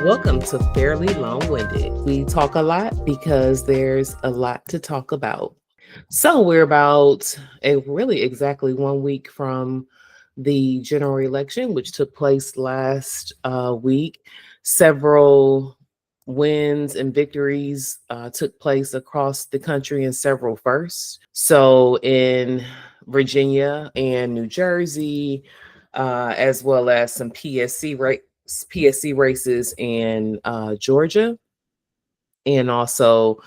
Welcome to Fairly Long-Winded. We talk a lot because there's a lot to talk about. So we're about really exactly 1 week from the general election, which took place last week. Several wins and victories took place across the country and several firsts. So in Virginia and New Jersey, as well as some PSC races in Georgia, and also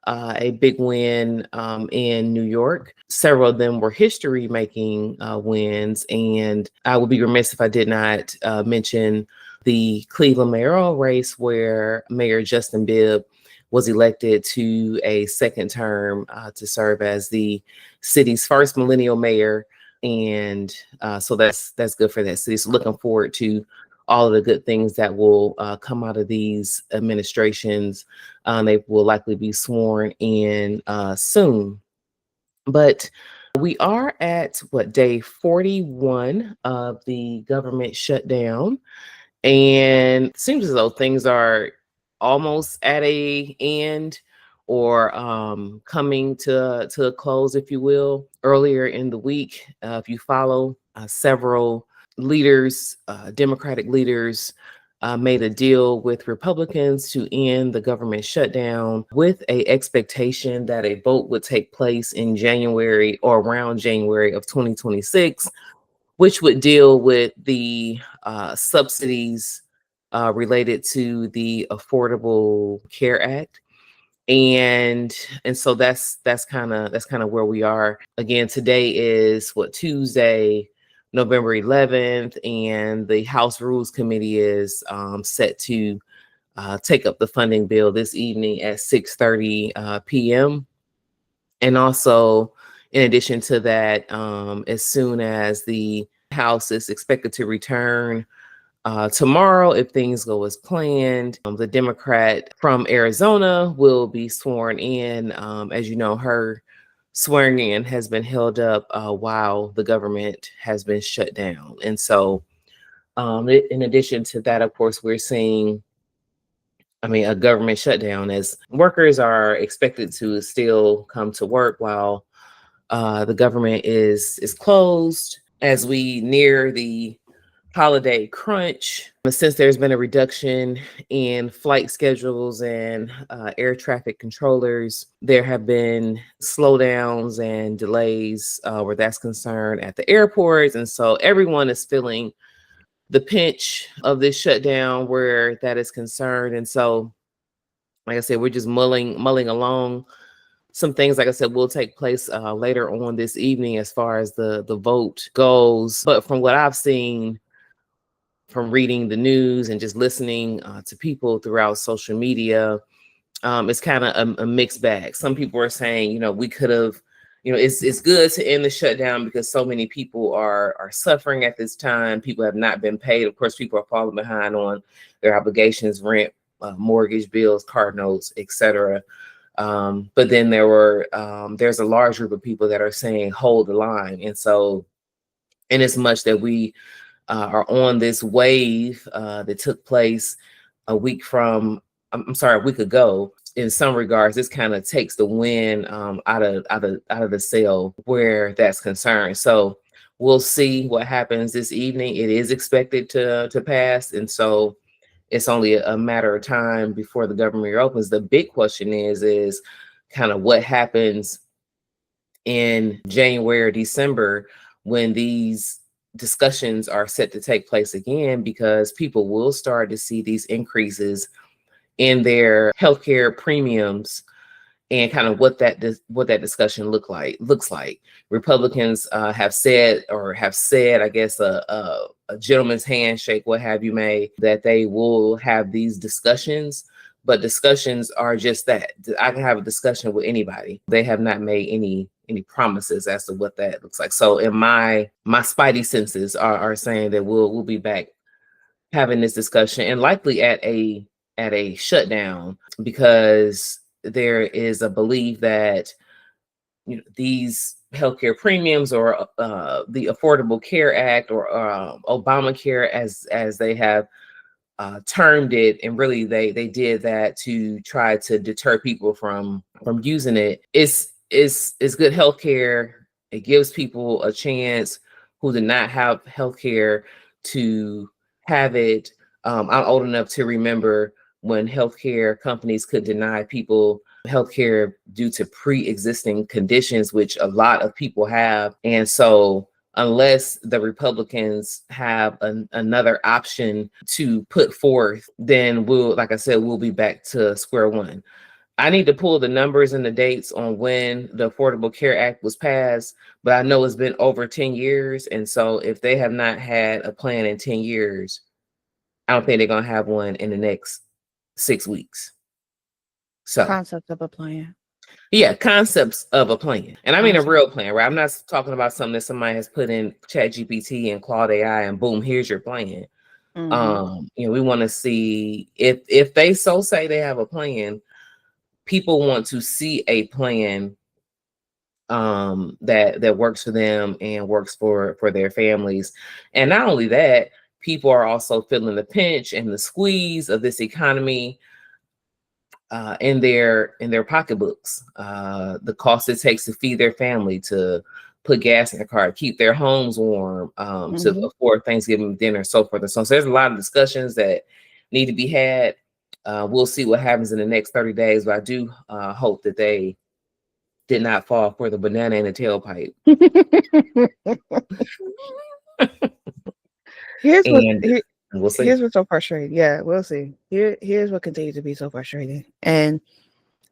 a big win in New York. Several of them were history making wins. And I would be remiss if I did not mention the Cleveland mayoral race, where Mayor Justin Bibb was elected to a second term to serve as the city's first millennial mayor. And so that's good for that city. So looking forward to all of the good things that will come out of these administrations. They will likely be sworn in soon. But we are at day 41 of the government shutdown, and it seems as though things are almost at a end, or coming to a close, if you will. Earlier in the week, if you follow, several leaders, Democratic leaders, made a deal with Republicans to end the government shutdown, with a expectation that a vote would take place in January or around January of 2026, which would deal with the subsidies related to the Affordable Care Act. And so that's kind of where we are. Again, today is Tuesday, November 11th, and the House Rules Committee is set to take up the funding bill this evening at 6:30 p.m. And also, in addition to that, as soon as the House is expected to return tomorrow, if things go as planned, the Democrat from Arizona will be sworn in. As you know, her swearing in has been held up while the government has been shut down. And so, in addition to that, of course, we're seeing, a government shutdown, as workers are expected to still come to work while the government is closed. As we near the holiday crunch, since there's been a reduction in flight schedules and air traffic controllers, there have been slowdowns and delays where that's concerned at the airports. And so everyone is feeling the pinch of this shutdown where that is concerned. And so, like I said, we're just mulling along. Some things, like I said, will take place later on this evening as far as the vote goes. But from what I've seen, from reading the news and just listening to people throughout social media, it's kind of a mixed bag. Some people are saying, we could have, it's good to end the shutdown because so many people are suffering at this time. People have not been paid. Of course, people are falling behind on their obligations, rent, mortgage bills, card notes, etc. But then there's a large group of people that are saying, hold the line. And so, in as much that we are on this wave that took place a week ago, in some regards, this kind of takes the wind out of the sail where that's concerned. So we'll see what happens this evening. It is expected to pass, and so it's only a matter of time before the government reopens. The big question is kind of what happens in January or December, when these discussions are set to take place again, because people will start to see these increases in their healthcare premiums, and kind of what that discussion looks like. Republicans have said, I guess, a gentleman's handshake, what have you, may, that they will have these discussions. But discussions are just that. I can have a discussion with anybody. They have not made any promises as to what that looks like. So in my spidey senses are saying that we'll be back having this discussion, and likely at a shutdown, because there is a belief that these healthcare premiums, or the Affordable Care Act, or Obamacare, as they have termed it, and really they did that to try to deter people from using it. It's good healthcare. It gives people a chance who did not have healthcare to have it. I'm old enough to remember when healthcare companies could deny people healthcare due to pre-existing conditions, which a lot of people have. And so unless the Republicans have another option to put forth, then like I said, we'll be back to square one. I need to pull the numbers and the dates on when the Affordable Care Act was passed, but I know it's been over 10 years. And so if they have not had a plan in 10 years, I don't think they're going to have one in the next 6 weeks. So Concept of a plan. yeah, concepts of a plan. And I mean a Concept. real plan, right? I'm not talking about something that somebody has put in Chat GPT and Claude AI and boom, here's your plan. We want to see if they so say they have a plan, people want to see a plan that works for them and works for their families. And not only that, people are also feeling the pinch and the squeeze of this economy in their pocketbooks, the cost it takes to feed their family, to put gas in their car, keep their homes warm, to afford Thanksgiving dinner, so forth and so on. So there's a lot of discussions that need to be had. We'll see what happens in the next 30 days, but I do hope that they did not fall for the banana in the tailpipe. Here's what And we'll see. here's what's so frustrating. Yeah, we'll see. Here's what continues to be so frustrating. And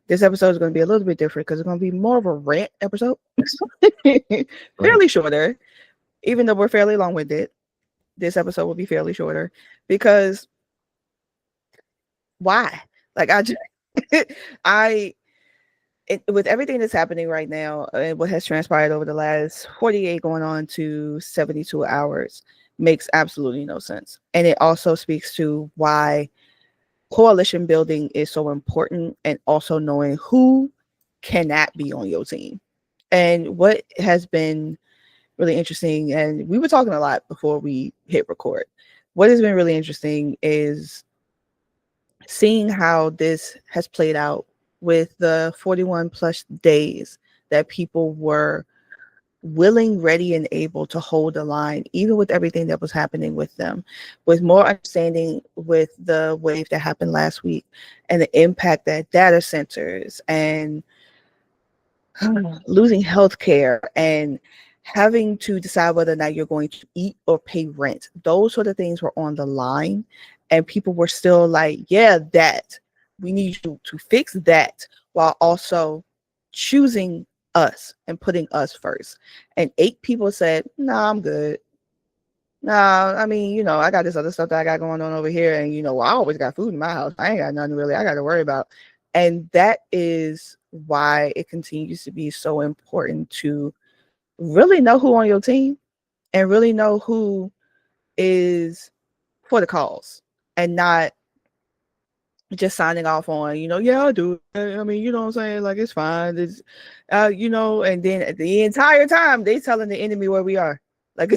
this episode is going to be a little bit different because it's going to be more of a rant episode. Fairly shorter, even though we're fairly long-winded. This episode will be fairly shorter because why? Like I with everything that's happening right now and what has transpired over the last 48 going on to 72 hours makes absolutely no sense. And it also speaks to why coalition building is so important, and also knowing who cannot be on your team. And what has been really interesting, and we were talking a lot before we hit record, what has been really interesting is seeing how this has played out with the 41 plus days that people were willing, ready, and able to hold the line, even with everything that was happening with them, with more understanding with the wave that happened last week and the impact that data centers and losing healthcare and having to decide whether or not you're going to eat or pay rent. Those sort of things were on the line, and people were still like, yeah, that we need you to fix that, while also choosing us and putting us first. And 8 people said, no, I'm good. No, I mean, I got this other stuff that I got going on over here. And, I always got food in my house. I ain't got nothing really I got to worry about. And that is why it continues to be so important to really know who on your team and really know who is for the cause and not just signing off on, yeah, I do. I mean, you know what I'm saying? Like, it's fine. It's, and then the entire time they telling the enemy where we are. Like,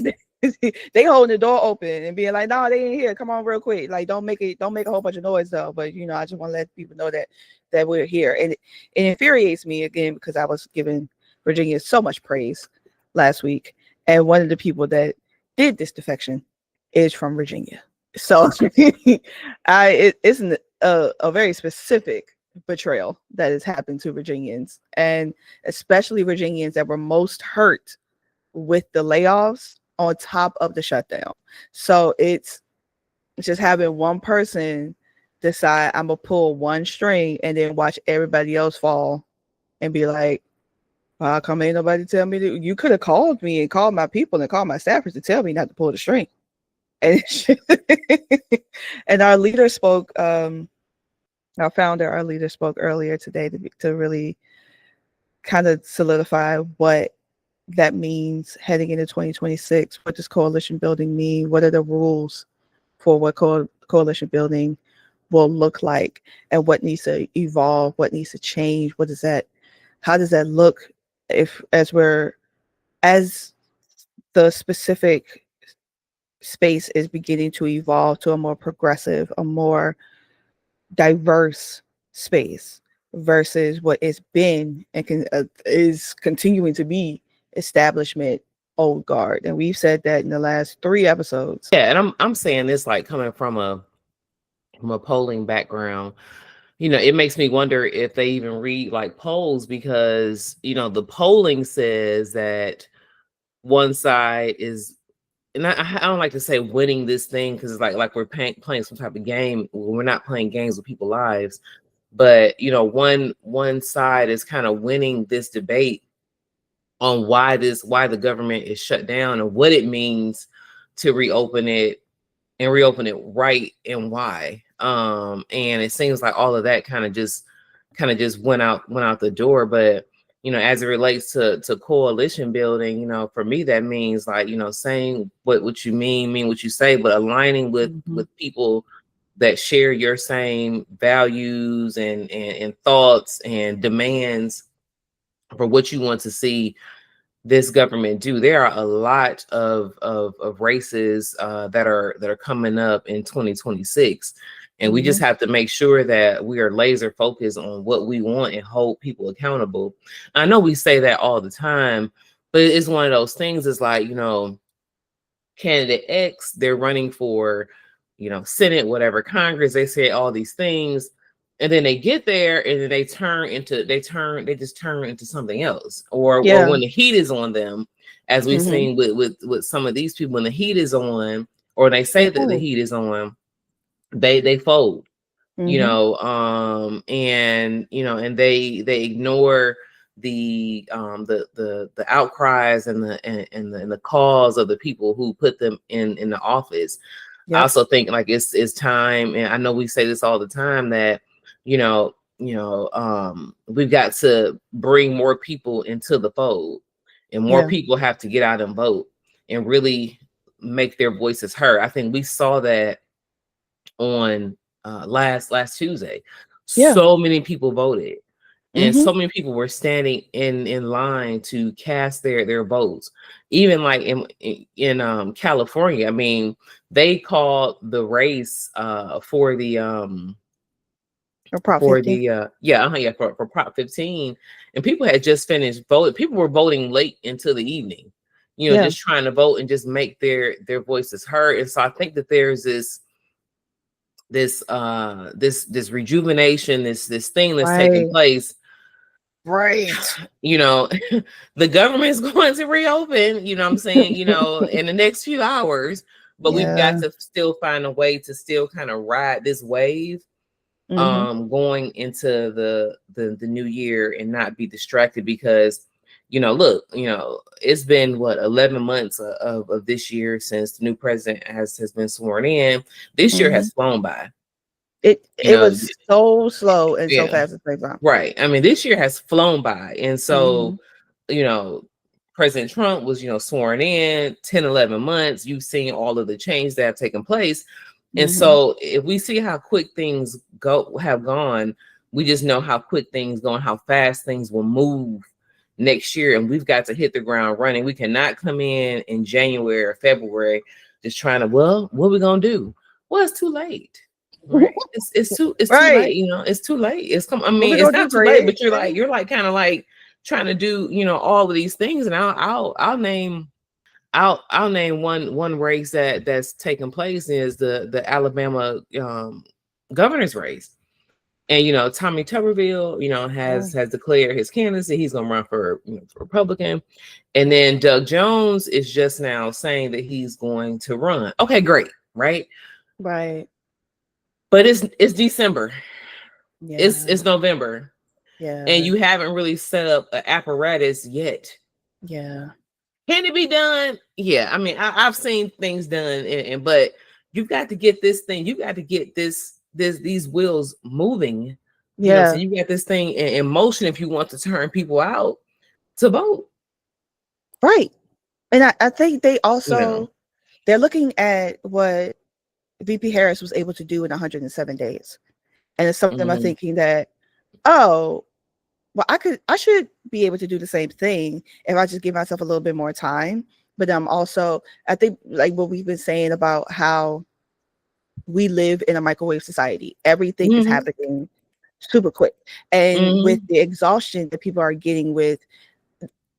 they holding the door open and being like, no, they ain't here. Come on real quick. Like, don't make a whole bunch of noise though. But, I just want to let people know that we're here. And it infuriates me again because I was giving Virginia so much praise last week. And one of the people that did this defection is from Virginia. So it's a very specific betrayal that has happened to Virginians, and especially Virginians that were most hurt with the layoffs on top of the shutdown. So it's just having one person decide, I'm gonna pull one string and then watch everybody else fall and be like, well, how come ain't nobody tell me that? You could have called me and called my people and called my staffers to tell me not to pull the string. And and our leader spoke, our leader spoke earlier today to really kind of solidify what that means heading into 2026. What does coalition building mean? What are the rules for what coalition building will look like, and what needs to evolve, what needs to change? How does that look as the specific space is beginning to evolve to a more progressive, a more diverse space versus what it's been and is continuing to be establishment old guard. And we've said that in the last 3 episodes. Yeah, and I'm saying this like coming from a polling background. It makes me wonder if they even read like polls, because the polling says that one side is, and I don't like to say winning this thing, because it's like we're playing some type of game. We're not playing games with people's lives, but one side is kind of winning this debate on why the government is shut down and what it means to reopen it, and reopen it right, and why. And it seems like all of that kind of just went out the door. But as it relates to coalition building, for me that means like, saying what you mean what you say, but aligning with people that share your same values and thoughts and demands for what you want to see this government do. There are a lot of races that are coming up in 2026, and we just have to make sure that we are laser focused on what we want and hold people accountable. I know we say that all the time, but it's one of those things. It's like, candidate X, they're running for, Senate, whatever, Congress, they say all these things, and then they get there and then they just turn into something else. Or when the heat is on them, as we've seen with some of these people, when the heat is on, or they say that the heat is on, they fold. And they ignore the outcries and the cause of the people who put them in the office. I also think like it's time, and I know we say this all the time, that we've got to bring more people into the fold, and more people have to get out and vote and really make their voices heard. I think we saw that on last Tuesday. So many people voted, and so many people were standing in line to cast their votes. Even like in California, I mean, they called the race for the Prop 15. For Prop 15, and people had just finished voting. People were voting late into the evening, just trying to vote and just make their voices heard. And so I think that there's this rejuvenation, this thing that's taking place. Right. The government's going to reopen, I'm saying, in the next few hours, but we've got to still find a way to still kind of ride this wave going into the new year and not be distracted, because look, it's been 11 months of this year since the new president has been sworn in. This year has flown by. It was so slow and so fast at the same time. Right. I mean, this year has flown by. And so, President Trump was, sworn in 10, 11 months. You've seen all of the change that have taken place. And so if we see how quick things have gone, we just know how quick things go and how fast things will move next year. And we've got to hit the ground running. We cannot come in January or February just trying to, what are we going to do? Well, it's too late. Right. It's too late, it's too late. It's not too late, but you're like kind of like trying to do, all of these things. And I'll name one race that's taking place is the Alabama governor's race. And Tommy Tuberville, has declared his candidacy. He's gonna run for Republican. And then Doug Jones is just now saying that he's going to run. Okay, great, right? Right. But it's December. It's November. And you haven't really set up an apparatus yet. Yeah. Can it be done? Yeah. I mean, I've seen things done, but you've got to get this thing, you got to get these wheels moving. So you got this thing in motion if you want to turn people out to vote. Right. And I think they also they're looking at what VP Harris was able to do in 107 days. And some of them are thinking that, well, I should be able to do the same thing if I just give myself a little bit more time. but I'm also, I think, like what we've been saying about how we live in a microwave society. Everything is Mhm. happening super quick. And with Mhm. the exhaustion that people are getting with,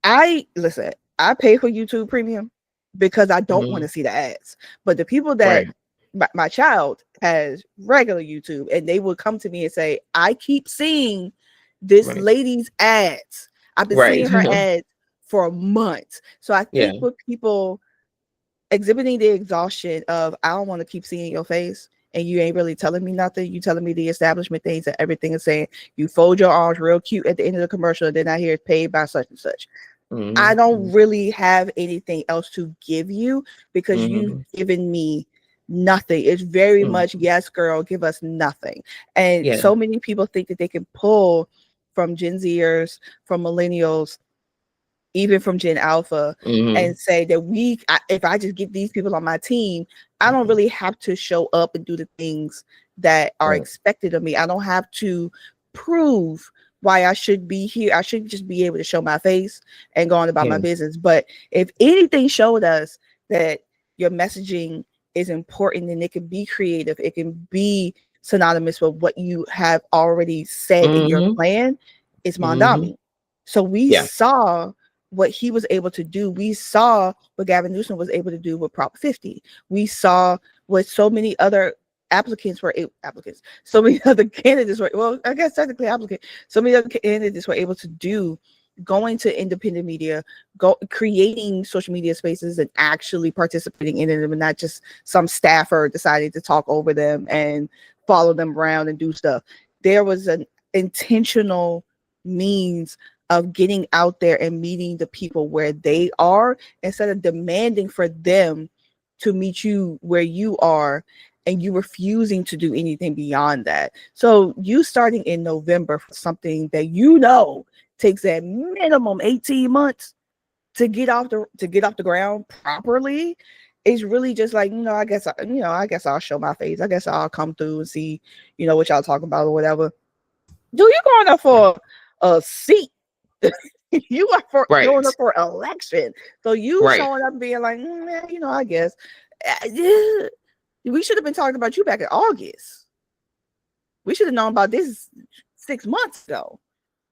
I listen, I pay for YouTube Premium because I don't want to Mhm. see the ads. But the people that Right. my child has regular YouTube, and they will come to me and say, I keep seeing this Right. lady's ads. I've been Right. seeing her ads for months. So I think Yeah. with people exhibiting the exhaustion of, I don't want to keep seeing your face and you ain't really telling me nothing. You telling me the establishment things and everything is saying you fold your arms real cute at the end of the commercial and then I hear it's paid by such and such. I Mhm. don't really have anything else to give you because you've Mhm. given me nothing. It's very much, Mhm. yes, girl, give us nothing. And Yeah. so many people think that they can pull from Gen Zers, from millennials, even from Gen Alpha, and Mhm. say that if I just get these people on my team, I don't Mhm. really have to show up and do the things that are Right. expected of me. I don't have to prove why I should be here. I should just be able to show my face and go on about my Yeah. business. But if anything showed us that your messaging is important and it can be creative, it can be synonymous with what you have already said in your Mhm. plan, it's Mhm. Mondami. So we Yeah. saw what he was able to do. We saw what Gavin Newsom was able to do with Prop 50. We saw what so many other applicants, so many other candidates were, well, I guess technically applicant, so many other candidates were able to do, going to independent media, go creating social media spaces and actually participating in them, and not just some staffer deciding to talk over them and follow them around and do stuff. There was an intentional means of getting out there and meeting the people where they are instead of demanding for them to meet you where you are and you refusing to do anything beyond that. So you starting in November for something that takes at minimum 18 months to get off the ground properly is really just like, I guess I'll show my face. I guess I'll come through and see, what y'all talking about or whatever. Do you going up for a seat? You are going Right. up for election. So you Right. showing up and being like, I guess yeah, we should have been talking about you back in August. We should have known about this 6 months ago.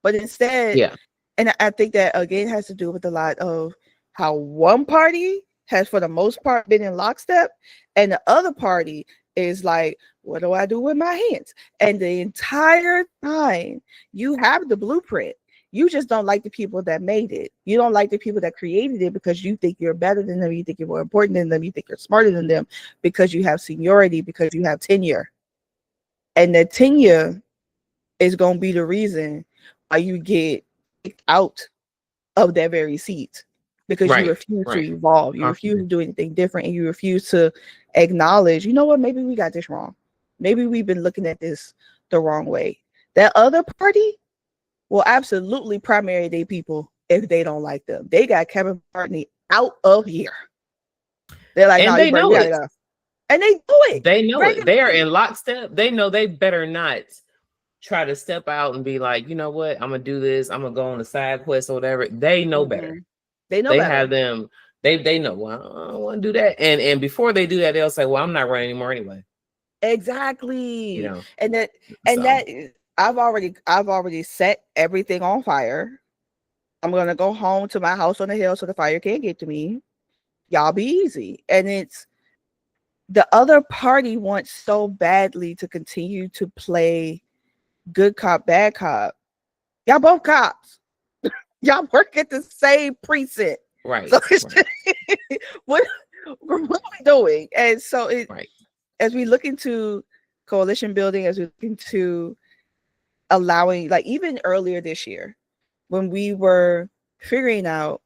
But instead, Yeah. and I think that again has to do with a lot of how one party has, for the most part, been in lockstep, and the other party is like, what do I do with my hands? And the entire time, you have the blueprint. You just don't like the people that made it. You don't like the people that created it because you think you're better than them. You think you're more important than them. You think you're smarter than them because you have seniority, because you have tenure. And the tenure is going to be the reason why you get kicked out of that very seat, because you Right. refuse to Right. evolve, you refuse to Constantly. do anything different, and you refuse to acknowledge, you know what, maybe we got this wrong. Maybe we've been looking at this the wrong way. That other party will absolutely primary their people if they don't like them. They got Kevin McCartney out of here. They're like, And nah, you they bring know me out of it. there. And they do it They know it. They are regularly. in lockstep. They know they better not try to step out and be like, you know what, I'm gonna do this. I'm gonna go on a side quest or whatever. They know better. Mm-mm. They know They better. have them. They know. Well, I don't want to do that. And before they do that, they'll say, well, I'm not running anymore anyway. You Exactly. know. And that and So that I've already set everything on fire. I'm gonna go home to my house on the hill so the fire can't get to me. Y'all be easy. And it's the other party wants so badly to continue to play good cop, bad cop. Y'all both cops. Y'all work at the same precinct. So right, it's right, just, what what are we doing? And so right. as we look into coalition building, as we look into allowing, like even earlier this year, when we were figuring out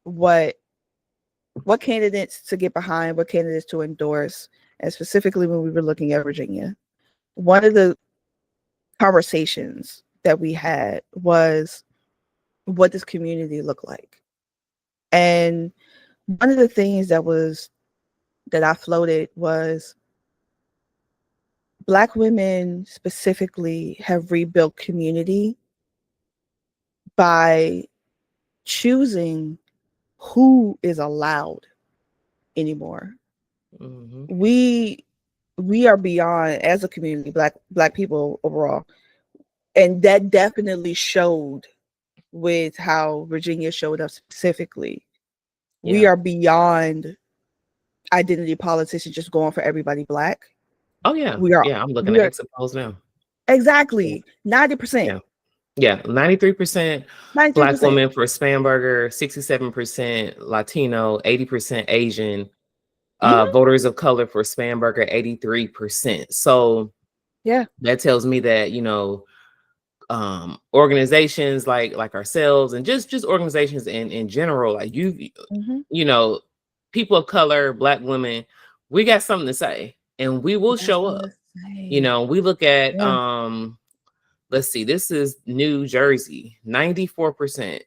what candidates to get behind, what candidates to endorse, and specifically when we were looking at Virginia, one of the conversations that we had was, what does community look like? And one of the things that I floated was, Black women specifically have rebuilt community by choosing who is allowed anymore. Hmm. We are beyond, as a community, black people overall, and that definitely showed with how Virginia showed up specifically. We Yeah. are beyond identity politics and just going for everybody black. Oh yeah. We are Yeah. I'm looking we at are exit polls now. Yeah. exactly 90%. Yeah. Yeah. 93% Black 93%. women for Spamberger, 67% Latino, 80% Asian, Hmm. voters of color for Spamberger, 83%. So Yeah. that tells me that, organizations like ourselves and just organizations in general, like Hmm. you know people of color, black women, we got something to say and we will That's show what up. I say. We look at Yeah. let's see, this is New Jersey. 94%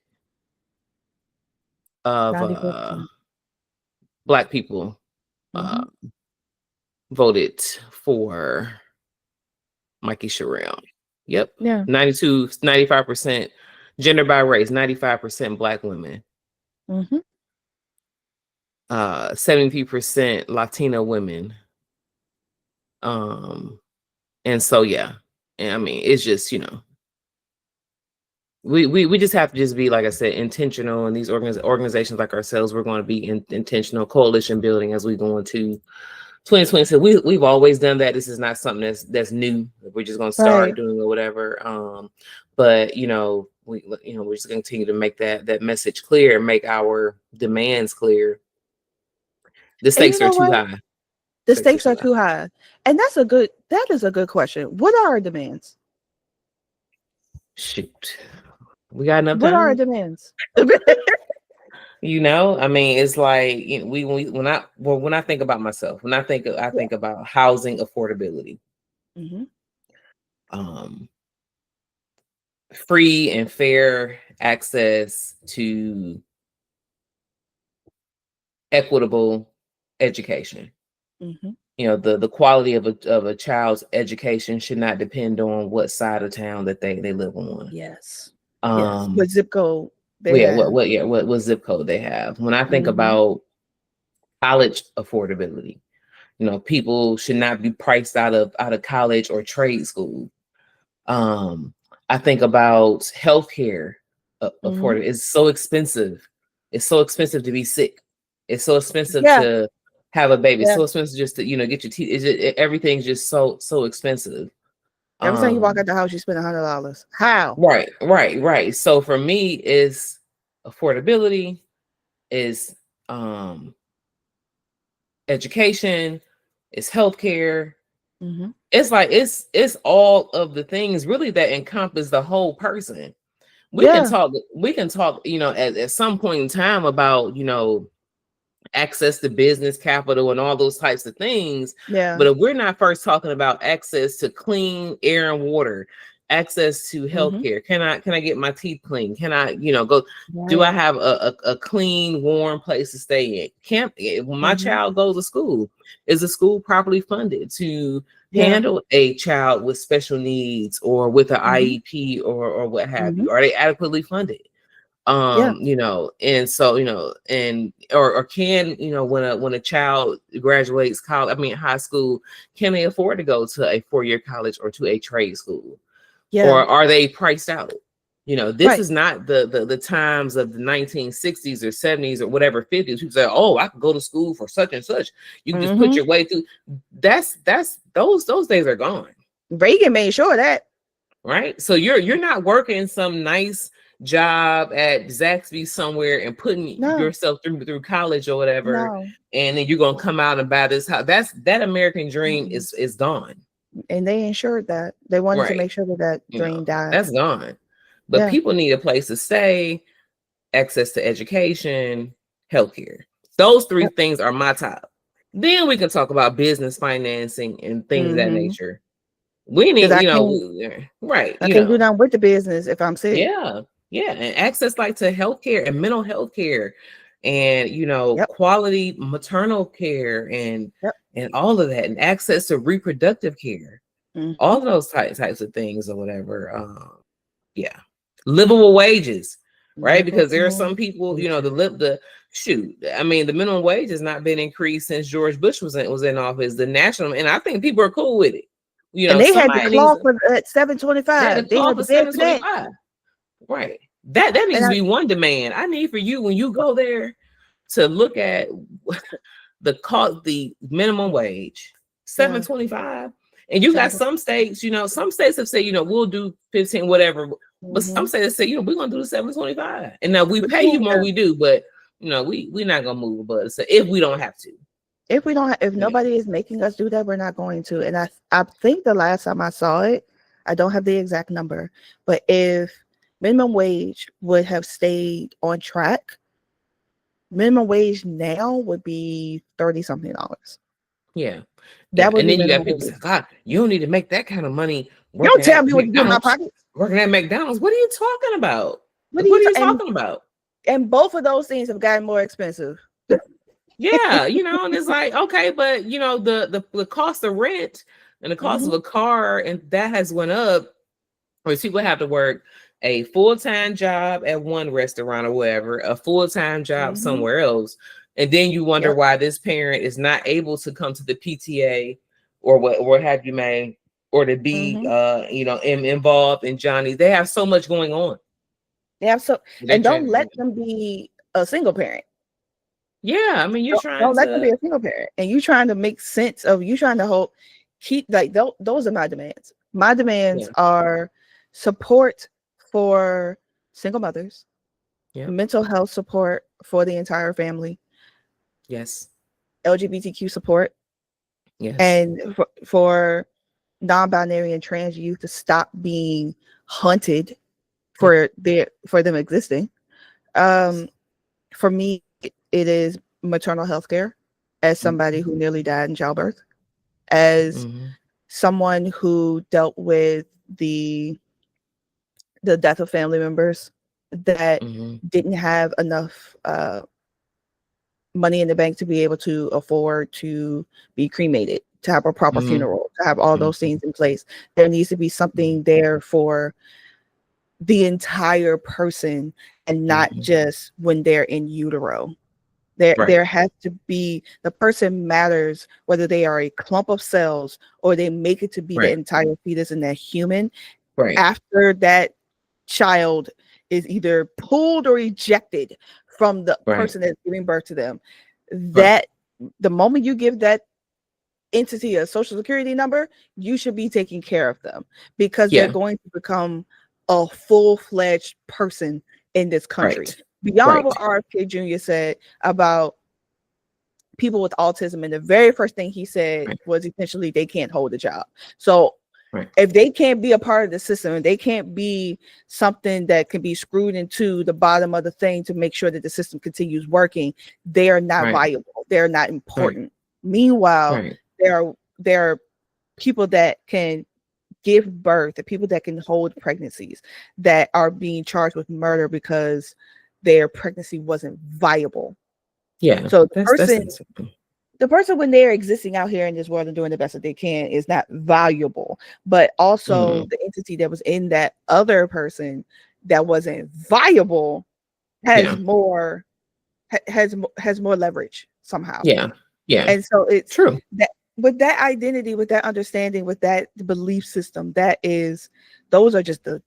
of 94%. black people uh Hmm. voted for Mikey Sherrill. Yep. Yeah. 95% gender by race, 95% black women, Hmm. 70% Latina women. Um, and so yeah. And I mean, it's just, we just have to just be, like I said, intentional. And these organizations like ourselves, we're going to be intentional coalition building as we go into 2020. So we've always done that. This is not something that's new. We're just going to start Right. doing or whatever. But we're just going to continue to make that message clear, make our demands clear. The And you stakes are know too what? high. The Stakes are stakes too are high. too high. And that is a good question. What are our demands? Shoot, we got enough What are our time. demands? I mean, it's like, when I think about myself, I Yeah. think about housing affordability, Hmm. um, free and fair access to equitable education. Hmm. The quality of a child's education should not depend on what side of town that they live on. Yes. Yes. Um, What zip code they well, have. what zip code they have. When I think Hmm. about college affordability, people should not be priced out of college or trade school. Um, I think about healthcare Hmm. affordable. It's so expensive. It's so expensive to be sick. It's so expensive Yeah. to have a baby. It's Yeah. so expensive just to get your teeth. Everything's just so expensive. Every time you walk out Um, the house, you spend $100. How? right. So for me, is affordability, is um education, is healthcare. Hmm. It's like it's all of the things really that encompass the whole person. Yeah. We can talk, at some point in time about, access to business capital and all those types of things. Yeah. But if we're not first talking about access to clean air and water, access to Hmm. healthcare, can I get my teeth clean? Can I, go? Do I Right. have a clean, warm place to stay in? When my Hmm. child goes to school, is the school properly funded to Yeah. handle a child with special needs or with an Hmm. IEP or what have Hmm. you? Are they adequately funded? Yeah. And so, and or can, when a child graduates college, I mean high school, can they afford to go to a 4-year college or to a trade school? Yeah. Or are they priced out? This Right. is not the times of the 1960s or 70s or whatever, 50s. People say, oh, I could go to school for such and such. You can just put Hmm. your way through. That's those days are gone. Reagan made sure of that. Right. So you're not working some nice job at Zaxby somewhere and putting No. yourself through college or whatever, No. and then you're gonna come out and buy this house. That American dream Mm-mm. is gone. And they ensured that. They wanted to Right. make sure that that dream died. That's gone. But Yeah. people need a place to stay, access to education, healthcare. Those three Yep. things are my top. Then we can talk about business financing and things of that Hmm. nature. We Because need, right, I can't do nothing with the business if I'm sick. yeah, yeah, and access like to healthcare and mental health care, and Yep. quality maternal care Yep. and all of that, and access to reproductive care, all Hmm. of those types of things or whatever. Yeah, livable wages, right? Because there are Livable some people, wages. shoot, I mean, the minimum wage has not been increased since George Bush was in office. The national, and I think people are cool with it. And they had the Somebody needs claw to, for at they had to 725. They call had for the bed seven for twenty that. five. Right. That And needs to be one demand. I need for you when you go there to look at the minimum wage, yeah, 725. And you got 7. some states have said, we'll do 15, whatever. But some Mm-hmm. states have said, we're gonna do the 725. And now we But pay you more, we do, but we're not gonna move above it. So if we don't have to. if we don't, if Yeah. nobody is making us do that, we're not going to. And I think the last time I saw it, I don't have the exact number, but if minimum wage would have stayed on track, minimum wage now would be 30 something dollars. Yeah. Yeah. That would And be then you got minimum people say, wage. God, you don't need to make that kind of money Don't working tell at me what to do in my McDonald's. pocket. Working at McDonald's. What are you talking about? What are What you are you and talking about? both of those things have gotten more expensive. Yeah, and it's like, okay, but the cost of rent and the cost of Mm-hmm. a car, and that has went up, or people have to work a full-time job at one restaurant or whatever, a full-time job Mm-hmm. somewhere else. And then you wonder Yep. why this parent is not able to come to the PTA or what have you, man, or to be Mm-hmm. involved in Johnny. They have so much going on. Yeah. So, They're and don't trying, let them be a single parent. yeah, I mean, you're trying Don't let them be to, a single parent. And you trying to make sense of you trying to keep like those are my demands. My demands yeah, are support for single mothers, yeah, mental health support for the entire family, yes, LGBTQ support, yes, and for non-binary and trans youth to stop being hunted yeah, for them existing. Um, for me, it is maternal health care as somebody who mhm, nearly died in childbirth, as mhm, someone who dealt with the death of family members that mhm, didn't have enough money in the bank to be able to afford to be cremated, to have a proper mhm, funeral, to have all those mhm, things in place. There needs to be mhm, something there for the entire person and not mhm. just when they're in utero. Right, There has to be the person matters whether they are a clump of cells or they make it to be the right, entire fetus and that human right. after that child is either pulled or ejected from the Right, person that's giving birth to them. right. That the moment you give that entity a social security number, you should be taking care of them because they're Yeah, going to become a full-fledged person in this country. right, Beyond right, what RFK Jr. said about people with autism, and the very first thing he said right, was essentially they can't hold a job. So right, if they can't be a part of the system and they can't be something that can be screwed into the bottom of the thing to make sure that the system continues working, they are not right, viable. They're not right, important. Meanwhile, right. there are people that can give birth, the people that can hold pregnancies that are being charged with murder because their pregnancy wasn't viable. Yeah, So that's insane. the person when they're existing out here in this world and doing the best that they can is not valuable, but also Mhm. the entity that was in that other person that wasn't viable has Yeah, more has more leverage somehow. yeah, yeah. And so it's True. that with that identity, with that understanding, with that belief system, those are just the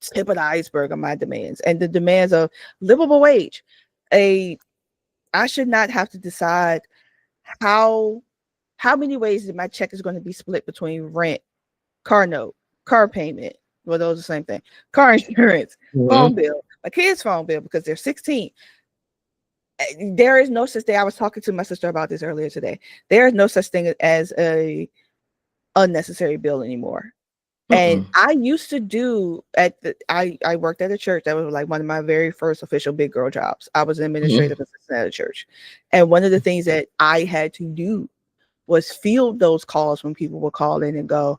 tip of the iceberg of my demands, and the demands of livable wage. A I should not have to decide how how many ways that my check is going to be split between rent, car note, car payment. Well, those are the same thing. Car insurance, phone Mhm. bill, my kids' phone bill because they're 16. There is no such thing. I was talking to my sister about this earlier today. There is no such thing as a unnecessary bill anymore. And Mm-mm. I used to do I worked at a church. That was like one of my very first official big girl jobs. I was an Mhm. administrative assistant at a church. And one of the things that I had to do was field those calls when people would call in and go,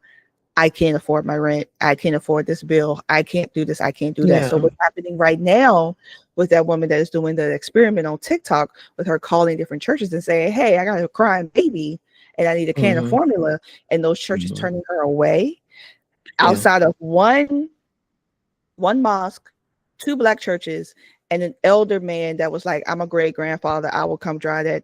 I can't afford my rent. I can't afford this bill. I can't do this. I can't do that. So Yeah. what's happening right now with that woman that is doing the experiment on TikTok with her calling different churches and saying, hey, I got a crying baby and I need a can of Mhm. formula, and those churches Mhm. turning her away Yeah. outside of one mosque, two black churches, and an elder man that was like, I'm a great grandfather, I will come dry that.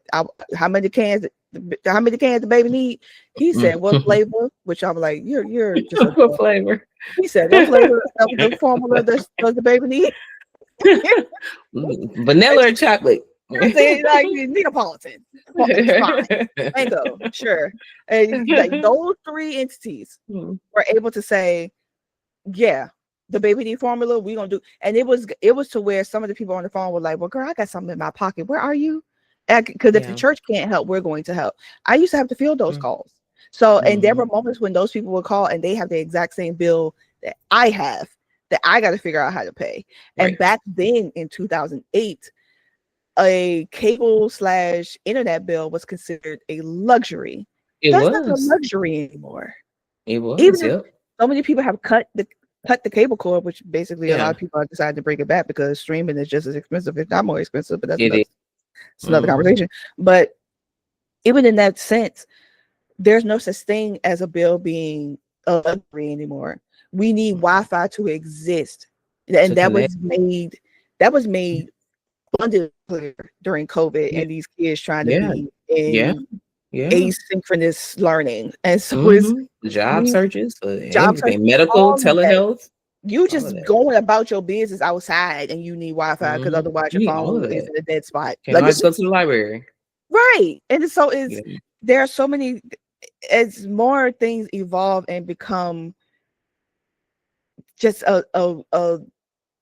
How many cans the baby need? He said, what Mm. flavor? Which I'm like, you're just a What flavor? he said, what flavor of the formula does the baby need? Vanilla or chocolate? I said, like, Neapolitan. Fine. Mango, sure. And like those three entities Mm. were able to say, yeah, the baby need formula, we gonna do. And it was to where some of the people on the phone were like, well, girl, I got something in my pocket. Where are you? Because if the Yeah. church can't help, we're going to help. I used to have to field those Mm. calls. So, and there were Mhm. moments when those people would call and they have the exact same bill that I have that I got to figure out how to pay. And Right. back then in 2008, a cable slash internet bill was considered a luxury. It That's not a was. luxury anymore. It Even was. if Yep. so many people have cut the cable cord, which basically a lot Yeah. of people have decided to bring it back because streaming is just as expensive, if not more expensive. But It is. it's another Mhm. conversation. But even in that sense, there's no such thing as a bill being a luxury anymore. We need Mhm. Wi-Fi to exist, To and that connect. was made. That was made abundantly clear during COVID, Yeah. and these kids trying to Yeah. be Yeah. in Yeah. asynchronous learning, and so it's Mhm. Job we searches for job search, everything, medical, all of that. telehealth, You all of just that. going about your business outside, and you need Wi-Fi because Mhm. otherwise You your need all phone of is that. in a dead spot. Can't Like nobody it's go to the library. right, and so it's Yeah. there are so many. As more things evolve and become just a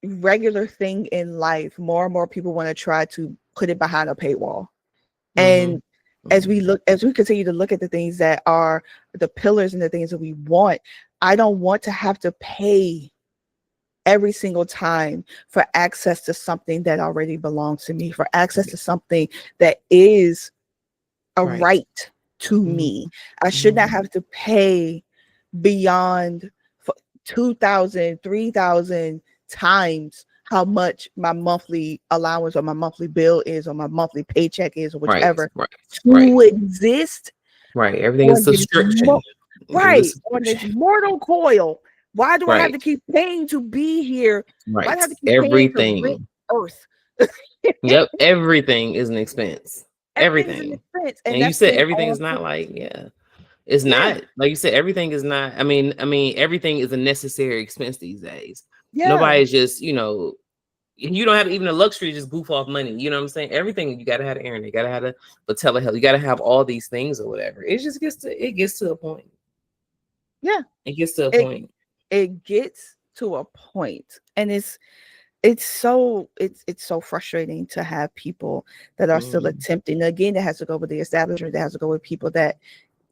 regular thing in life, more and more people want to try to put it behind a paywall. Mhm. And Mhm. as we continue to look at the things that are the pillars and the things that we want, I don't want to have to pay every single time for access to something that already belongs to me, for access Right. to something that is a Right. right to Mhm. me. I should not Mhm. have to pay beyond 2,000, 3,000 times how much my monthly allowance or my monthly bill is or my monthly paycheck is or Right. whichever Right. Right. to exist Right. Everything is on this subscription. Everything is right on this subscription. mortal coil. Why do I have Right. to keep paying to be here? Why do I Right. have to keep paying to rent Everything. earth? Yep. Everything is an expense. Everything is an Everything. expense, and And you that's said been everything on. is not like, yeah. It's Yeah, not like you said, everything is not. I mean, everything is a necessary expense these days. yeah, Nobody's just, you don't have even the luxury to just goof off money. You know what I'm saying? Everything you gotta have the internet, you gotta have the telehealth, you gotta have all these things or whatever. It gets to a point. yeah. It gets to a It point. it gets to a point, and it's so frustrating to have people that are still Mhm. attempting. Again, that has to go with the establishment. That has to go with people that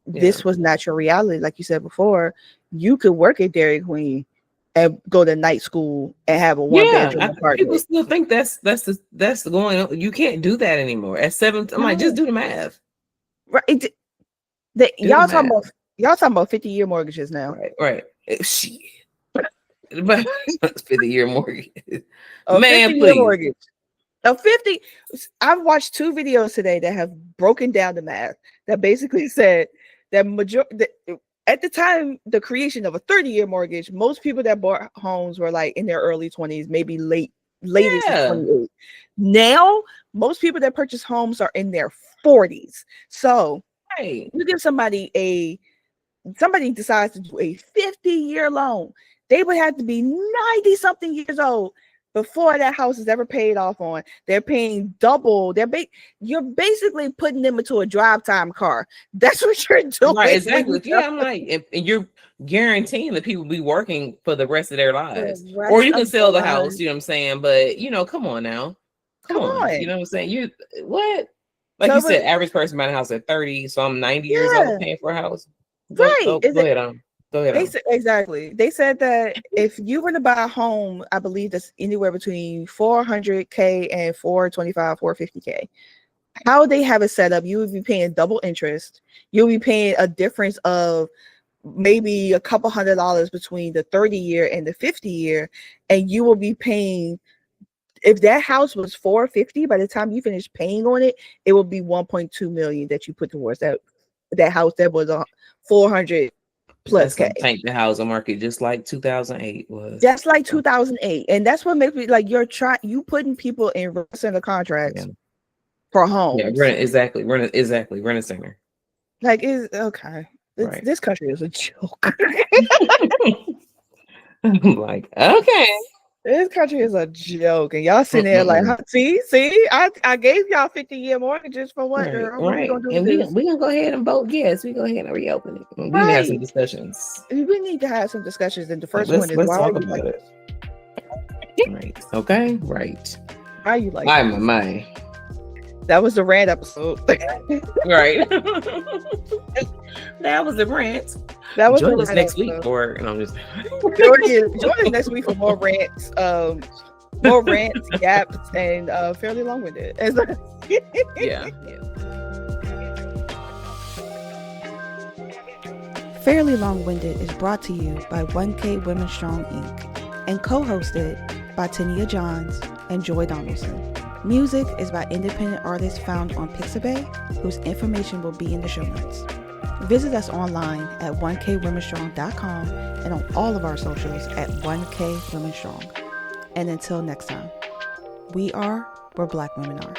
Yeah. this was not your reality. Like you said before, you could work at Dairy Queen and go to night school and have a one Yeah. bedroom People apartment. still think that's the going on. You can't do that anymore. At 7, I'm like, just No, do the math. right? Do the Y'all talking math. about 50-year mortgages now. Right, right. Shit. But 50-year mortgage. A Man, 50-year please. mortgage. A 50. I've watched two videos today that have broken down the math that basically said that at the time the creation of a 30-year mortgage, most people that bought homes were like in their early 20s, maybe latest is Yeah. 28. Now, most people that purchase homes are in their 40s. So Right. you give somebody decides to do a 50-year loan, they would have to be 90 something years old before that house is ever paid off on. They're paying double. You're basically putting them into a drive time car. That's what you're Right, doing when exactly. you Yeah, I'm like, and you're guaranteeing that people be working for the rest of their the lives. Or rest you can of the sell the house, line. you know what I'm saying? But come on now. Come Come on. You on. know what I'm saying? You what? Like So you it was said, average person buying a house at 30, so I'm 90 years old yeah, paying for a house. Go right. go go ahead on. Go ahead They on. said exactly. They said that if you were to buy a home, I believe that's anywhere between 400K and 425, 450K. How they have it set up, you would be paying double interest. You'll be paying a difference of maybe a couple $100 between the 30-year and the 50-year, and you will be paying. If that house was 450, by the time you finish paying on it, it will be 1.2 million that you put towards that house that was a 400. plus That's K. gonna tank the housing market just like 2008 was. That's like 2008, and that's what makes me like you putting people in rent center contracts Yeah. for Yeah, homes. exactly. Rent a center. Like, is okay. Right. This country is a joke. I'm like, okay. This country is a joke, and y'all sitting there like, Mm-mm-mm. see, I gave y'all 50-year mortgages for what, Right, girl? What we right. gonna do And with this? we gonna go ahead and vote yes. We go ahead and reopen it. We need to have some Right. discussions. We need to have some discussions, and the Like, first one is, let's why are talk you like about it. this? Right. Okay. Right. Why are you like My this? my. That was the rant episode. Right. That was the rant. That was Join the us rant next week, episode. or and I'm just Join us next week for more rants. More rants, gaps, and fairly long-winded. yeah. Fairly Long-Winded is brought to you by 1K Women Strong Inc. and co-hosted by Tania Johns and Joy Donaldson. Music is by independent artists found on Pixabay, whose information will be in the show notes. Visit us online at 1kwomenstrong.com and on all of our socials at 1K Women Strong. And until next time, we are where Black women are.